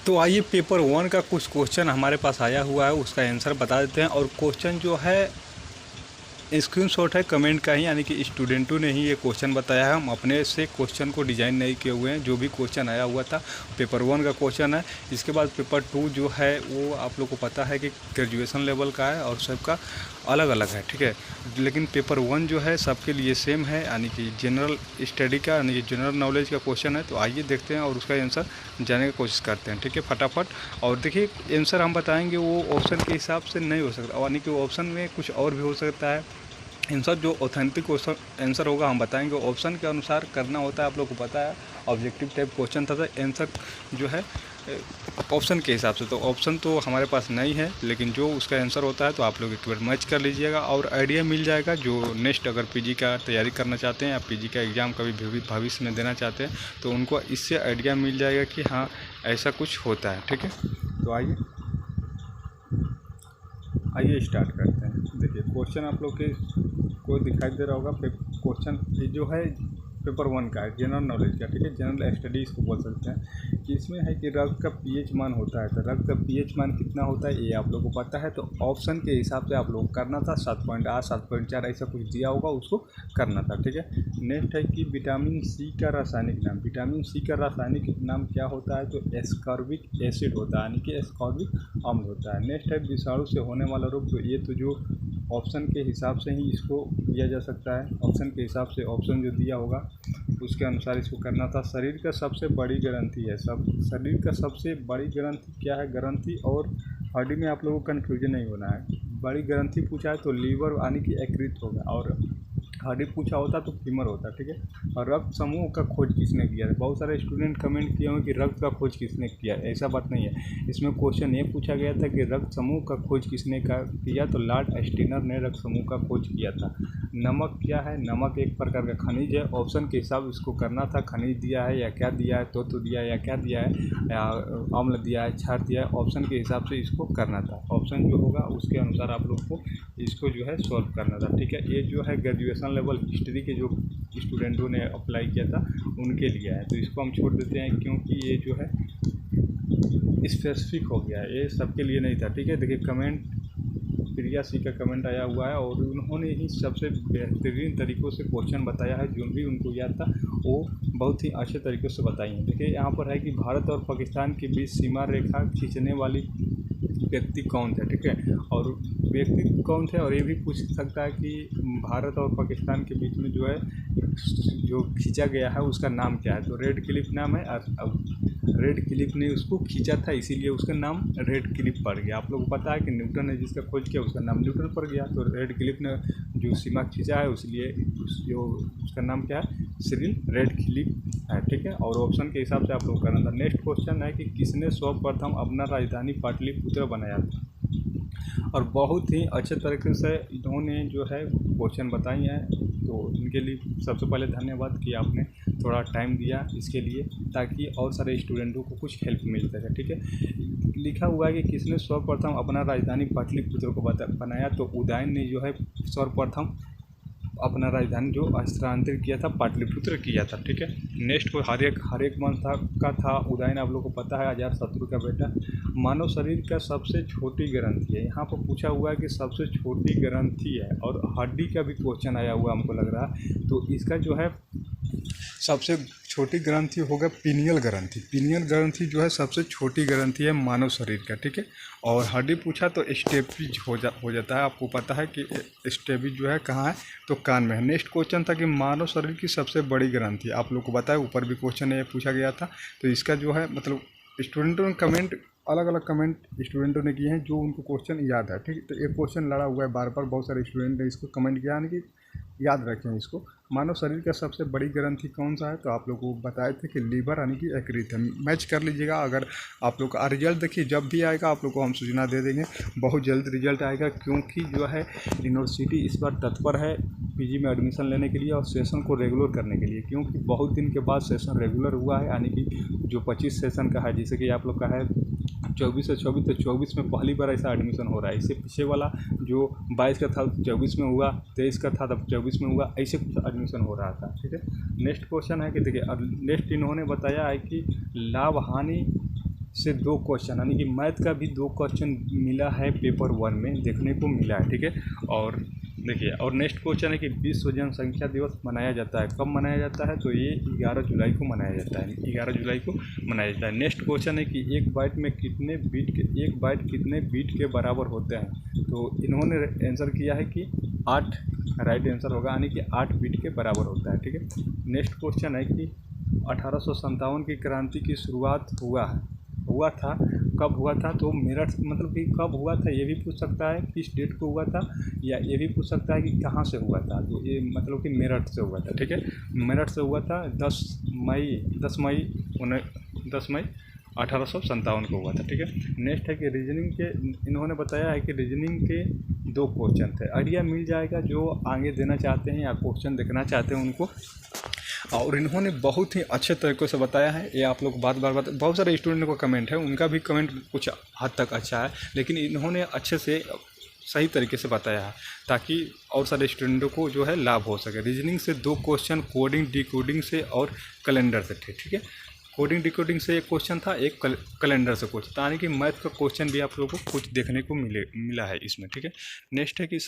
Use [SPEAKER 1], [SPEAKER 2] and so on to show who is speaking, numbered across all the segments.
[SPEAKER 1] तो आइए पेपर 1 का कुछ क्वेश्चन हमारे पास आया हुआ है, उसका आंसर बता देते हैं। और क्वेश्चन जो है स्क्रीनशॉट है कमेंट का ही, यानी कि स्टूडेंटों ने ही ये क्वेश्चन बताया है। हम अपने से क्वेश्चन को डिज़ाइन नहीं किए हुए हैं। जो भी क्वेश्चन आया हुआ था पेपर 1 का क्वेश्चन है। इसके बाद पेपर 2 जो है वो आप लोग को पता है कि ग्रेजुएशन लेवल का है और सबका अलग अलग है, ठीक है। लेकिन पेपर 1 जो है सबके लिए सेम है, यानी कि जनरल स्टडी का, यानी कि जनरल नॉलेज का क्वेश्चन है। तो आइए देखते हैं और उसका आंसर जानने की कोशिश करते हैं, ठीक है, फटाफट। और देखिए आंसर हम बताएंगे वो ऑप्शन के हिसाब से नहीं हो सकता, यानी कि ऑप्शन में कुछ और भी हो सकता है। आंसर जो ऑथेंटिक आंसर होगा हम बताएंगे, ऑप्शन के अनुसार करना होता है। आप लोग को पता है ऑब्जेक्टिव टाइप क्वेश्चन था, तो आंसर जो है ऑप्शन के हिसाब से। तो ऑप्शन तो हमारे पास नहीं है, लेकिन जो उसका आंसर होता है तो आप लोग एक बार मैच कर लीजिएगा और आइडिया मिल जाएगा। जो नेक्स्ट अगर पीजी का तैयारी करना चाहते हैं या पीजी का एग्ज़ाम कभी भविष्य में देना चाहते हैं तो उनको इससे आइडिया मिल जाएगा कि हाँ ऐसा कुछ होता है, ठीक है। तो आइए स्टार्ट करते हैं। देखिए क्वेश्चन आप लोग के को दिखाई दे रहा होगा। क्वेश्चन जो है पेपर 1 का है, जनरल नॉलेज का, ठीक है, जनरल स्टडी इसको बोल सकते हैं। कि इसमें है कि रक्त का पीएच मान होता है, तो रक्त का पीएच मान कितना होता है ये आप लोग को पता है। तो ऑप्शन के हिसाब से आप लोग करना था, 7.8 7.4 ऐसा कुछ दिया होगा उसको करना था, ठीक है। नेक्स्ट है कि विटामिन सी का रासायनिक नाम। विटामिन सी का रासायनिक नाम क्या होता है, तो एस्कॉर्बिक एसिड होता है, यानी कि एस्कॉर्बिक अम्ल होता है। नेक्स्ट है विषाणु से होने वाला रोग। तो ये तो जो ऑप्शन के हिसाब से ही इसको किया जा सकता है। ऑप्शन के हिसाब से ऑप्शन जो दिया होगा उसके अनुसार इसको करना था। शरीर का सबसे बड़ी ग्रंथि है, शरीर का सबसे बड़ी ग्रंथि क्या है, ग्रंथि और हड्डी में आप लोगों को कन्फ्यूजन नहीं होना है। बड़ी ग्रंथि पूछा है तो लीवर यानी कि यकृत होगा, और हड्डी पूछा होता तो फीमर होता, ठीक है। और रक्त समूह का खोज किसने किया है। बहुत सारे स्टूडेंट कमेंट किए होंगे कि रक्त का खोज किसने किया है, ऐसा बात नहीं है। इसमें क्वेश्चन ये पूछा गया था कि रक्त समूह का खोज किसने किया, तो लॉर्ड स्टीनर ने रक्त समूह का खोज किया था। नमक क्या है, नमक एक प्रकार का खनिज है। ऑप्शन के हिसाब इसको करना था, खनिज दिया है या क्या दिया है, तो दिया है या क्या दिया है, या अम्ल दिया है, क्षार दिया है, ऑप्शन के हिसाब से इसको करना था। ऑप्शन जो होगा उसके अनुसार आप लोग को इसको जो है सॉल्व करना था, ठीक है। ये जो है ग्रेजुएशन लेवल हिस्ट्री के जो स्टूडेंटों ने अप्लाई किया था उनके लिए है, तो इसको हम छोड़ देते हैं क्योंकि ये जो है स्पेसिफिक हो गया है, ये सबके लिए नहीं था, ठीक है। देखिए कमेंट प्रिया सी का कमेंट आया हुआ है और उन्होंने ही सबसे बेहतरीन तरीक़ों से क्वेश्चन बताया है। जो भी उनको याद था वो बहुत ही अच्छे तरीक़ों से बताई हैं। देखिए यहाँ पर है कि भारत और पाकिस्तान के बीच सीमा रेखा खींचने वाली व्यक्ति कौन थे, ठीक है। और व्यक्ति कौन थे, और ये भी पूछ सकता है कि भारत और पाकिस्तान के बीच में जो है जो खींचा गया है उसका नाम क्या है। तो रेड क्लिफ नाम है, और रेड क्लिफ ने उसको खींचा था इसीलिए उसका नाम रेड क्लिफ पड़ गया। आप लोगों को पता है कि न्यूटन ने जिसका खोज किया उसका नाम न्यूटन पड़ गया, तो रेड क्लिफ ने जो सीमा खींचा है इसलिए जो उसका नाम क्या है, सिरिल रेड क्लिफ है, ठीक है। और ऑप्शन के हिसाब से आप लोग करना था। नेक्स्ट क्वेश्चन है कि किसने सर्वप्रथम अपना राजधानी पाटलिपुत्र बनाया था। और बहुत ही अच्छे तरीके से इन्होंने जो है क्वेश्चन बताई हैं, तो इनके लिए सबसे पहले धन्यवाद कि आपने थोड़ा टाइम दिया इसके लिए, ताकि और सारे स्टूडेंटों को कुछ हेल्प मिल सके, ठीक है। लिखा हुआ है कि किसने सर्वप्रथम अपना राजधानी पाटलिपुत्र को बनाया, तो उदयन ने जो है सर्वप्रथम अपना राजधानी जो स्थानांतरित किया था पाटलिपुत्र किया था, ठीक है। नेक्स्ट को हर एक मंथ का था उदयन, आप लोग को पता है, अजातशत्रु का बेटा। मानव शरीर का सबसे छोटी ग्रंथि है, यहाँ पर पूछा हुआ है कि सबसे छोटी ग्रंथि है, और हड्डी का भी क्वेश्चन आया हुआ हमको लग रहा है। तो इसका जो है सबसे छोटी ग्रंथि होगा पीनियल ग्रंथि। पीनियल ग्रंथि जो है सबसे छोटी ग्रंथि है मानव शरीर का, ठीक है। और हड्डी पूछा तो स्टेपिज हो जाता है। आपको पता है कि स्टेपिज जो है कहाँ है, तो कान में है। नेक्स्ट क्वेश्चन था कि मानव शरीर की सबसे बड़ी ग्रंथि, आप लोग को बताया ऊपर भी क्वेश्चन ये पूछा गया था। तो इसका जो है मतलब स्टूडेंटों ने कमेंट अलग अलग कमेंट स्टूडेंटों ने किए हैं जो उनको क्वेश्चन याद है, ठीक है। तो ये क्वेश्चन लड़ा हुआ है बार बार, बहुत सारे स्टूडेंट ने इसको कमेंट किया, यानी कि याद रखें इसको। मानव शरीर का सबसे बड़ी ग्रंथि कौन सा है, तो आप लोग को बताए थे कि लीवर यानी कि यकृत है। मैच कर लीजिएगा। अगर आप लोग का रिजल्ट देखिए जब भी आएगा आप लोग को हम सूचना दे देंगे, बहुत जल्द रिजल्ट आएगा, क्योंकि जो है यूनिवर्सिटी इस बार तत्पर है पीजी में एडमिशन लेने के लिए और सेशन को रेगुलर करने के लिए, क्योंकि बहुत दिन के बाद सेशन रेगुलर हुआ है। यानी कि जो 25 सेशन का है, जैसे कि आप लोग का है 24 से 24, तो 24 में पहली बार ऐसा एडमिशन हो रहा है। इससे पीछे वाला जो 22 का था 24 में हुआ, 23 का था तब 24 में हुआ, ऐसे कुछ एडमिशन हो रहा था, ठीक है। नेक्स्ट क्वेश्चन है कि देखिए नेक्स्ट इन्होंने बताया है कि लाभ हानि से 2 क्वेश्चन, यानी कि मैथ का भी 2 क्वेश्चन मिला है पेपर 1 में देखने को मिला है, ठीक है। और देखिए, और नेक्स्ट क्वेश्चन है कि विश्व जनसंख्या दिवस मनाया जाता है, कब मनाया जाता है, तो ये 11 जुलाई को मनाया जाता है, 11 जुलाई को मनाया जाता है। नेक्स्ट क्वेश्चन है कि एक बाइट कितने बीट के बराबर होते हैं, तो इन्होंने आंसर किया है कि 8 राइट आंसर होगा, यानी कि 8 बीट के बराबर होता है, ठीक है। नेक्स्ट क्वेश्चन है कि 1857 की क्रांति की शुरुआत हुआ था, कब हुआ था, तो मेरठ, मतलब कि कब हुआ था ये भी पूछ सकता है, किस डेट को हुआ था, या ये भी पूछ सकता है कि कहाँ से हुआ था, तो ये मतलब कि मेरठ से हुआ था, ठीक है। मेरठ से हुआ था 10 मई 1857 को हुआ था, ठीक है। नेक्स्ट है कि रीजनिंग के, इन्होंने बताया है कि रीजनिंग के 2 क्वेश्चन थे, आइडिया मिल जाएगा जो आगे देना चाहते हैं या क्वेश्चन देखना चाहते हैं उनको। और इन्होंने बहुत ही अच्छे तरीके से बताया है, ये आप लोग बार बहुत सारे स्टूडेंट को कमेंट है, उनका भी कमेंट कुछ हद तक अच्छा है, लेकिन इन्होंने अच्छे से सही तरीके से बताया है ताकि और सारे स्टूडेंटों को जो है लाभ हो सके। रीजनिंग से 2 क्वेश्चन कोडिंग डिकोडिंग से और कैलेंडर से थे, ठीक है। कोडिंग डिकोडिंग से एक क्वेश्चन था, एक कैलेंडर से क्वेश्चन था, यानी कि मैथ का क्वेश्चन भी आप लोगों को कुछ देखने को मिला है इसमें, ठीक है। नेक्स्ट है कि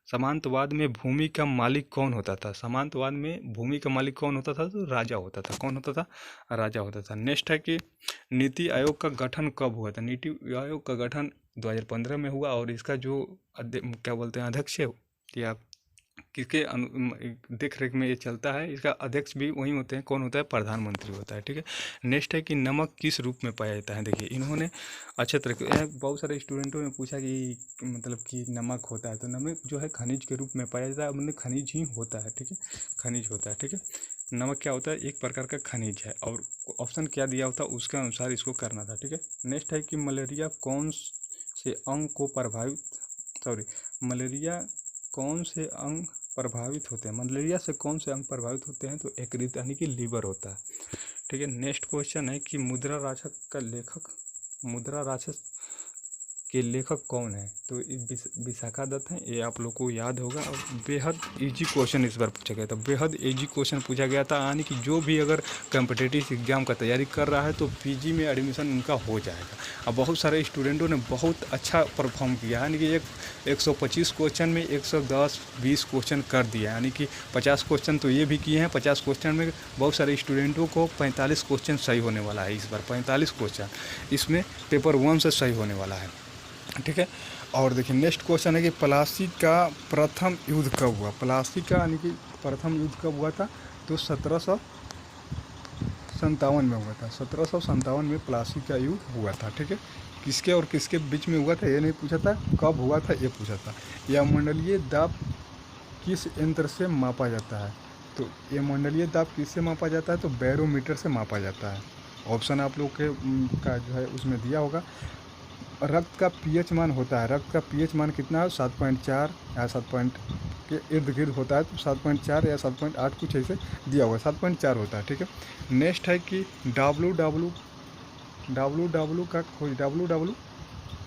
[SPEAKER 1] सामंतवाद में भूमि का मालिक कौन होता था, सामंतवाद में भूमि का मालिक कौन होता था, तो राजा होता था, कौन होता था, राजा होता था। नेक्स्ट है कि नीति आयोग का गठन कब हुआ था, नीति आयोग का गठन 2015 में हुआ, और इसका जो क्या बोलते हैं अध्यक्ष है या किसके देख रेख में ये चलता है, इसका अध्यक्ष भी वही होते हैं, कौन होता है, प्रधानमंत्री होता है, ठीक है। नेक्स्ट है कि नमक किस रूप में पाया जाता है, देखिए इन्होंने अच्छे तरीके, बहुत सारे स्टूडेंटों ने पूछा कि मतलब कि नमक होता है, तो नमक जो है खनिज के रूप में पाया जाता है, मतलब खनिज ही होता है, ठीक है, खनिज होता है, ठीक है। नमक क्या होता है, एक प्रकार का खनिज है, और ऑप्शन क्या दिया होता है उसके अनुसार इसको करना था, ठीक है। नेक्स्ट है कि मलेरिया कौन से अंग प्रभावित होते हैं, मलेरिया से कौन से अंग प्रभावित होते हैं, तो यकृत यानी कि लीवर होता है, ठीक है। नेक्स्ट क्वेश्चन है कि मुद्रा राक्षस के लेखक कौन है, तो विशाखा दत्त हैं, ये आप लोग को याद होगा। और बेहद इजी क्वेश्चन इस बार पूछा गया था, बेहद इजी क्वेश्चन पूछा गया था, यानी कि जो भी अगर कॉम्पिटिटिव एग्जाम का तैयारी कर रहा है तो पीजी में एडमिशन उनका हो जाएगा। अब बहुत सारे स्टूडेंटों ने बहुत अच्छा परफॉर्म किया, यानी कि 125 क्वेश्चन में 110-20 क्वेश्चन कर दिया, यानी कि 50 क्वेश्चन तो ये भी किए हैं, 50 क्वेश्चन में बहुत सारे स्टूडेंटों को 45 क्वेश्चन सही होने वाला है इस बार, 45 क्वेश्चन इसमें पेपर 1 से सही होने वाला है, ठीक है। और देखिए नेक्स्ट क्वेश्चन है कि प्लासी का प्रथम युद्ध कब हुआ, प्लासी का यानी कि प्रथम युद्ध कब हुआ था, तो 1757 में हुआ था, 1757 में प्लासी का युद्ध हुआ था, ठीक है। किसके और किसके बीच में हुआ था ये नहीं पूछा था, कब हुआ था ये पूछा था। यह मंडलीय दाब किस यंत्र से मापा जाता है, तो ये मंडलीय दाब किससे मापा जाता है, तो बैरोमीटर से मापा जाता है। ऑप्शन आप लोग के का जो है उसमें दिया होगा। रक्त का पीएच मान होता है, रक्त का पीएच मान कितना है, 7.4 या 7 के इर्द गिर्द होता है, तो 7.4 या 7.8 कुछ ऐसे दिया होगा, 7.4 होता है, ठीक है। नेक्स्ट है कि डब्ल्यू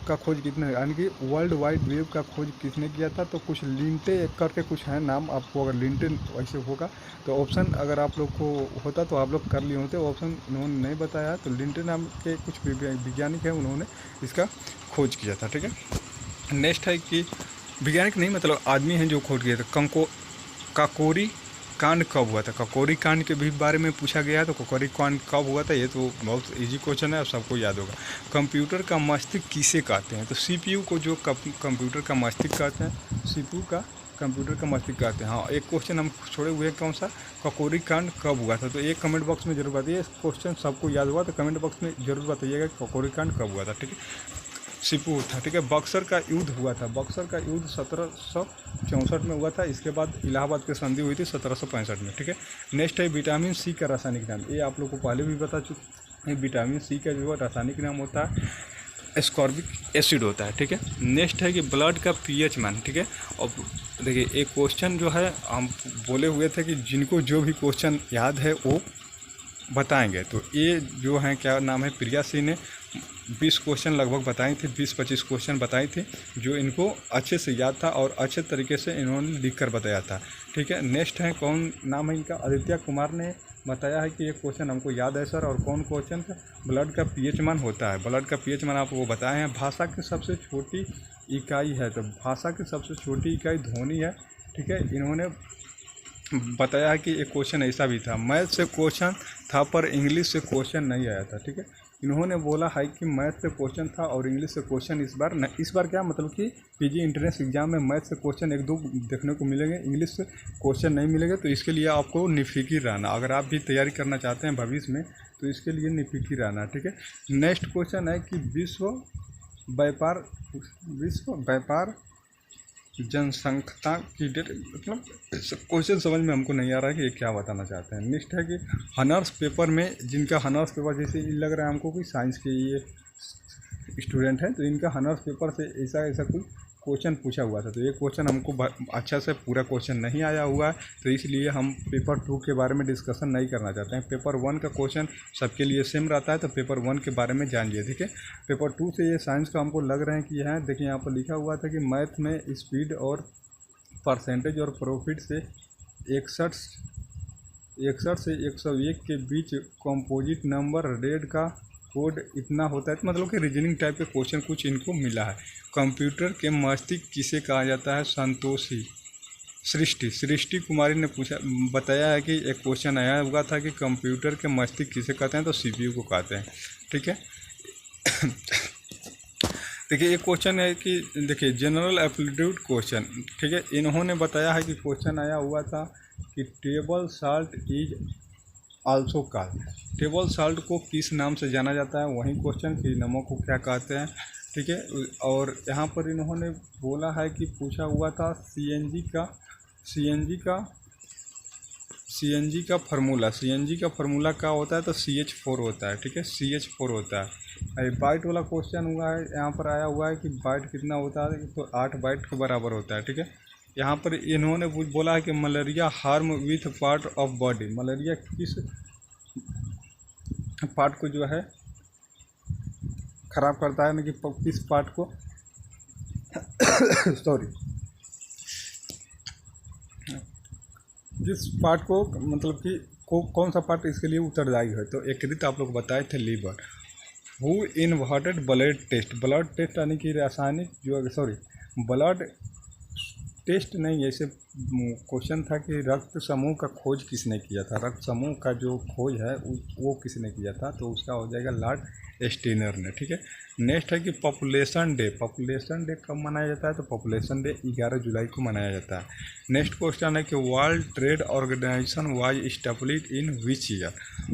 [SPEAKER 1] का खोज कितना है, यानी कि वर्ल्ड वाइड वेब का खोज किसने किया था, तो कुछ लिंटे करके कुछ है नाम, आपको अगर लिंटे वैसे होगा तो ऑप्शन अगर आप लोग को होता तो आप लोग कर लिए होते, ऑप्शन इन्होंने नहीं बताया, तो लिंटे नाम के कुछ वैज्ञानिक हैं, उन्होंने इसका खोज किया था, ठीक है। नेक्स्ट है कि वैज्ञानिक नहीं मतलब आदमी हैं जो खोज किया था, काकोरी कांड कब हुआ था, ककोरी कांड के भी बारे में पूछा गया है, तो ककोरी कांड कब हुआ था ये तो बहुत इजी क्वेश्चन है, सबको याद होगा। कंप्यूटर का मस्तिष्क किसे कहते हैं, तो सीपीयू को जो कंप्यूटर का मस्तिष्क कहते हैं, सीपीयू का कंप्यूटर का मस्तिष्क कहते हैं। हाँ, एक क्वेश्चन हम छोड़े हुए हैं, कौन सा, ककोरी कांड कब हुआ था, तो एक कमेंट बॉक्स में जरूर बताइए, क्वेश्चन सबको याद हुआ तो कमेंट बॉक्स में जरूर बताइएगा ककोरी कांड कब हुआ था, ठीक है। सीपीयू था, ठीक है। बक्सर का युद्ध हुआ था, बक्सर का युद्ध 1764 में हुआ था, इसके बाद इलाहाबाद की संधि हुई थी 1765 में, ठीक है। नेक्स्ट है विटामिन सी का रासायनिक नाम, ये आप लोग को पहले भी बता चुके हैं, विटामिन सी का जो है रासायनिक नाम होता है एस्कॉर्बिक एसिड होता है, ठीक है। नेक्स्ट है कि ब्लड का पीएच मान, ठीक है। और देखिए एक क्वेश्चन जो है हम बोले हुए थे कि जिनको जो भी क्वेश्चन याद है वो बताएंगे, तो ये जो है क्या नाम है, प्रिया सिंह ने 20 क्वेश्चन लगभग बताई थी, 20-25 क्वेश्चन बताई थी जो इनको अच्छे से याद था और अच्छे तरीके से इन्होंने लिख कर बताया था। ठीक है, नेक्स्ट है, कौन नाम है इनका, आदित्य कुमार ने बताया है कि ये क्वेश्चन हमको याद है सर। और कौन क्वेश्चन था, ब्लड का पीएच मान होता है, ब्लड का पीएच मान आपको बताए हैं। भाषा की सबसे छोटी इकाई है, तो भाषा की सबसे छोटी इकाई ध्वनि है। ठीक है, इन्होंने बताया है कि एक क्वेश्चन ऐसा भी था, मैथ से क्वेश्चन था पर इंग्लिश से क्वेश्चन नहीं आया था। ठीक है, इन्होंने बोला है कि मैथ से क्वेश्चन था और इंग्लिश से क्वेश्चन इस बार क्या मतलब कि पीजी एंट्रेंस एग्जाम में मैथ से क्वेश्चन 1-2 देखने को मिलेंगे, इंग्लिश से क्वेश्चन नहीं मिलेंगे। तो इसके लिए आपको निफिकिर रहना, अगर आप भी तैयारी करना चाहते हैं भविष्य में तो इसके लिए निफिकिर रहना। ठीक है, नेक्स्ट क्वेश्चन है कि विश्व व्यापार जनसंख्या की डेट, मतलब क्वेश्चन समझ में हमको नहीं आ रहा है कि ये क्या बताना चाहते हैं। नेक्स्ट है कि हनर्स पेपर में, जिनका हनर्स पेपर जैसे लग रहा है हमको कोई साइंस के ये स्टूडेंट हैं, तो इनका हनर्स पेपर से ऐसा कोई क्वेश्चन पूछा हुआ था। तो ये क्वेश्चन हमको अच्छा से पूरा क्वेश्चन नहीं आया हुआ है, तो इसलिए हम पेपर 2 के बारे में डिस्कशन नहीं करना चाहते हैं। पेपर 1 का क्वेश्चन सबके लिए सेम रहता है, तो पेपर 1 के बारे में जानिए। ठीक है, पेपर 2 से ये साइंस का हमको लग रहे हैं कि यहाँ देखिए यहाँ पर लिखा हुआ था कि मैथ में स्पीड और परसेंटेज और प्रॉफिट से 61 से 101 के बीच कंपोजिट नंबर रेड का कोड इतना होता है। तो मतलब कि रीजनिंग टाइप के क्वेश्चन कुछ इनको मिला है। कंप्यूटर के मस्तिष्क किसे कहा जाता है, संतोषी सृष्टि कुमारी ने बताया है कि एक क्वेश्चन आया हुआ था कि कंप्यूटर के मस्तिष्क किसे कहते हैं, तो सीपीयू को कहते हैं। ठीक है, देखिए एक क्वेश्चन है कि देखिए जनरल एप्टीट्यूड क्वेश्चन। ठीक है, इन्होंने बताया है कि क्वेश्चन आया हुआ था कि table salt is also called, table salt को किस नाम से जाना जाता है, वही क्वेश्चन कि नमक को क्या कहते हैं। ठीक है, और यहाँ पर इन्होंने बोला है कि पूछा हुआ था सीएनजी का फार्मूला क्या होता है, तो CH4 होता है। ठीक है, CH4 होता है। बाइट वाला क्वेश्चन हुआ है, यहाँ पर आया हुआ है कि बाइट कितना होता है, तो 8 बाइट के बराबर होता है। ठीक है, यहाँ पर इन्होंने बोला है कि malaria harm with part of body, malaria किस पार्ट को जो है ख़राब करता है, कि किस पार्ट को सॉरी जिस पार्ट को मतलब कि कौन सा पार्ट इसके लिए उत्तरदायी है। तो एक आप लोग बताए थे liver. Who inverted blood test यानी कि रासायनिक जो ब्लड टेस्ट नहीं, ऐसे क्वेश्चन था कि रक्त समूह का खोज किसने किया था, रक्त समूह का जो खोज है वो किसने किया था, तो उसका हो जाएगा लॉर्ड स्टेनर ने। ठीक है, नेक्स्ट है कि पॉपुलेशन डे कब मनाया जाता है, तो पॉपुलेशन डे 11 जुलाई को मनाया जाता है। नेक्स्ट क्वेश्चन है कि World Trade Organization was established in which year,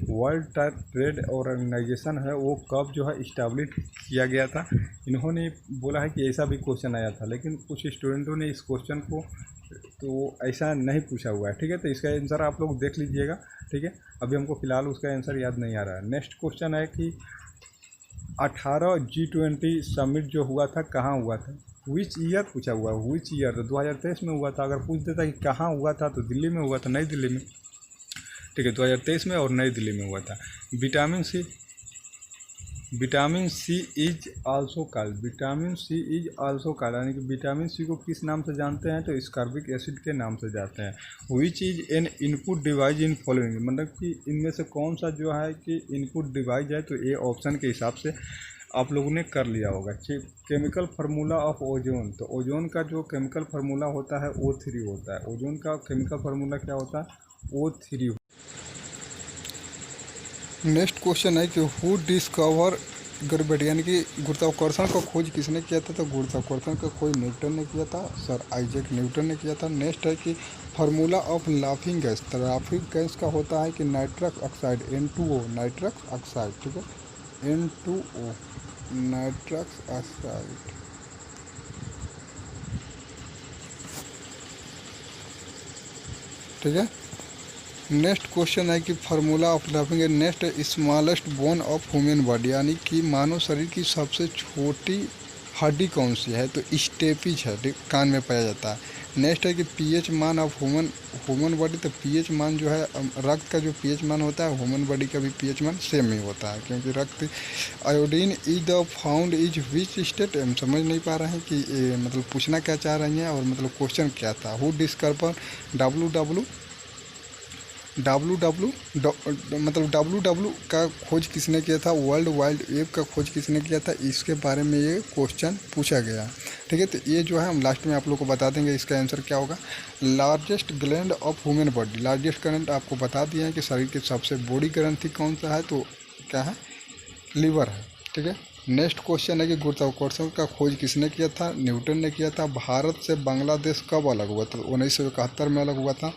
[SPEAKER 1] World Trade Organization है वो कब जो है इस्टेब्लिश किया गया था। इन्होंने बोला है कि ऐसा भी क्वेश्चन आया था, लेकिन कुछ स्टूडेंटों ने इस क्वेश्चन को तो ऐसा नहीं पूछा हुआ है। ठीक है, तो इसका आंसर आप लोग देख लीजिएगा। ठीक है, अभी हमको फ़िलहाल उसका आंसर याद नहीं आ रहा है। नेक्स्ट क्वेश्चन है कि 18 G20 समिट जो हुआ था कहाँ हुआ था, विच ईयर पूछा हुआ है, विच ईयर, तो 2023 में हुआ था। अगर पूछ देता कि कहाँ हुआ था, तो दिल्ली में हुआ था, नई दिल्ली में। ठीक है, 2023 में और नई दिल्ली में हुआ था। Vitamin C is also called, यानी कि विटामिन सी को किस नाम से जानते हैं, तो स्कॉर्बिक एसिड के नाम से जानते हैं। Which is an input device in following, मतलब कि इनमें से कौन सा जो है कि इनपुट डिवाइस है, तो ये ऑप्शन के हिसाब से आप लोगों ने कर लिया होगा। केमिकल फार्मूला ऑफ ओजोन, तो ओजोन का जो केमिकल फार्मूला होता है O3 होता है। ओजोन का केमिकल फार्मूला क्या होता है, O3। नेक्स्ट क्वेश्चन है कि हु डिस्कवर ग्रेविटी, यानी कि गुरुत्वाकर्षण का खोज किसने किया था, तो गुरुत्वाकर्षण का खोज न्यूटन ने किया था, सर आइजैक न्यूटन ने किया था। नेक्स्ट है कि फार्मूला ऑफ लाफिंग गैस, तो लाफिंग गैस का होता है कि nitrous oxide N2O, nitrous oxide. ठीक है, N2O नाइट्रस ऑक्साइड। ठीक है, नेक्स्ट क्वेश्चन है कि फार्मूला ऑफ लाफिंग है। Next smallest bone of human body, यानी कि मानव शरीर की सबसे छोटी
[SPEAKER 2] हड्डी कौन सी है, तो स्टेपिज है, कान में पाया जाता है। नेक्स्ट है कि पीएच मान ऑफ ह्यूमन बॉडी, तो पीएच मान जो है रक्त का जो पीएच मान होता है ह्यूमन बॉडी का भी पीएच मान सेम ही होता है, क्योंकि रक्त iodine is the found is which state, हम समझ नहीं पा रहे हैं कि मतलब पूछना क्या चाह रही हैं और मतलब क्वेश्चन क्या था। हु डिस्कवर डब्लू का खोज किसने किया था, वर्ल्ड वाइड वेब का खोज किसने किया था, इसके बारे में ये क्वेश्चन पूछा गया। ठीक है, तो ये जो है हम लास्ट में आप लोग को बता देंगे इसका आंसर क्या होगा। Largest gland of human body, largest gland आपको बता दिया है कि शरीर के सबसे बड़ी ग्रंथि कौन सा है, तो क्या है, लीवर है। ठीक है, नेक्स्ट क्वेश्चन है कि गुरुत्वाकर्षण का खोज किसने किया था, न्यूटन ने किया था। भारत से बांग्लादेश कब अलग हुआ था, 1971 में अलग हुआ था।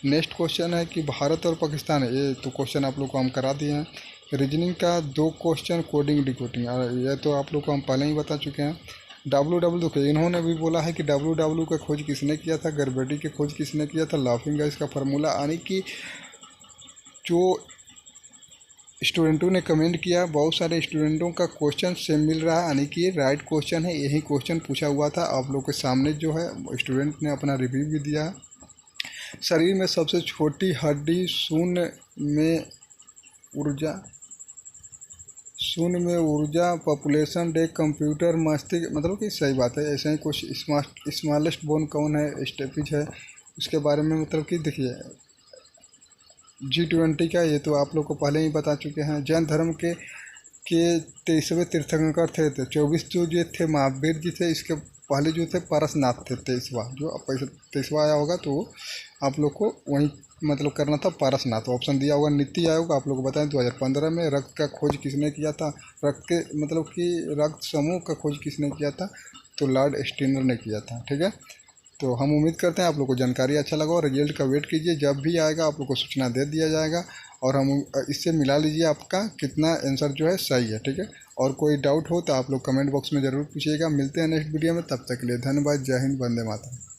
[SPEAKER 2] नेक्स्ट क्वेश्चन है कि भारत और पाकिस्तान, ये तो क्वेश्चन आप लोग को हम करा दिए हैं। रीजनिंग का 2 क्वेश्चन, कोडिंग डिकोडिंग, ये तो आप लोग को हम पहले ही बता चुके हैं। डब्ल्यू देखिए इन्होंने भी बोला है कि डब्ल्यू का खोज किसने किया था, ग्रेविटी की खोज किसने किया था, लाफिंग गैस का फार्मूला, यानी कि जो स्टूडेंटों ने कमेंट किया, बहुत सारे स्टूडेंटों का क्वेश्चन सेम मिल रहा है, यानी कि ये राइट क्वेश्चन है, यही क्वेश्चन पूछा हुआ था। आप लोग के सामने जो है स्टूडेंट ने अपना रिव्यू भी दिया है। शरीर में सबसे छोटी हड्डी शून्य में ऊर्जा पॉपुलेशन डे कंप्यूटर मस्तिष्क, मतलब कि सही बात है। ऐसे ही कुछ स्मॉलेस्ट बोन कौन है, स्टेपिज है, उसके बारे में मतलब कि देखिए G20 का ये तो आप लोग को पहले ही बता चुके हैं। जैन धर्म के 23वें तीर्थंकर थे, तो 24 जो थे महावीर जी थे, इसके पहले जो थे पारसनाथ थे 23वां, जो 23वां आया होगा तो आप लोग को वहीं मतलब करना था पारसनाथ। ऑप्शन दिया होगा नीति आयोग, आप लोग को बताएं 2015 में। रक्त का खोज किसने किया था, रक्त के मतलब कि रक्त समूह का खोज किसने किया था, तो लॉर्ड स्टीनर ने किया था। ठीक है, तो हम उम्मीद करते हैं आप लोग को जानकारी अच्छा लगा और रिजल्ट का वेट कीजिए, जब भी आएगा आप लोग को सूचना दे दिया जाएगा और हम इससे मिला लीजिए आपका कितना आंसर जो है सही है। ठीक है, और कोई डाउट हो तो आप लोग कमेंट बॉक्स में ज़रूर पूछिएगा। मिलते हैं नेक्स्ट वीडियो में, तब तक के लिए धन्यवाद। जय हिंद, वंदे मातरम।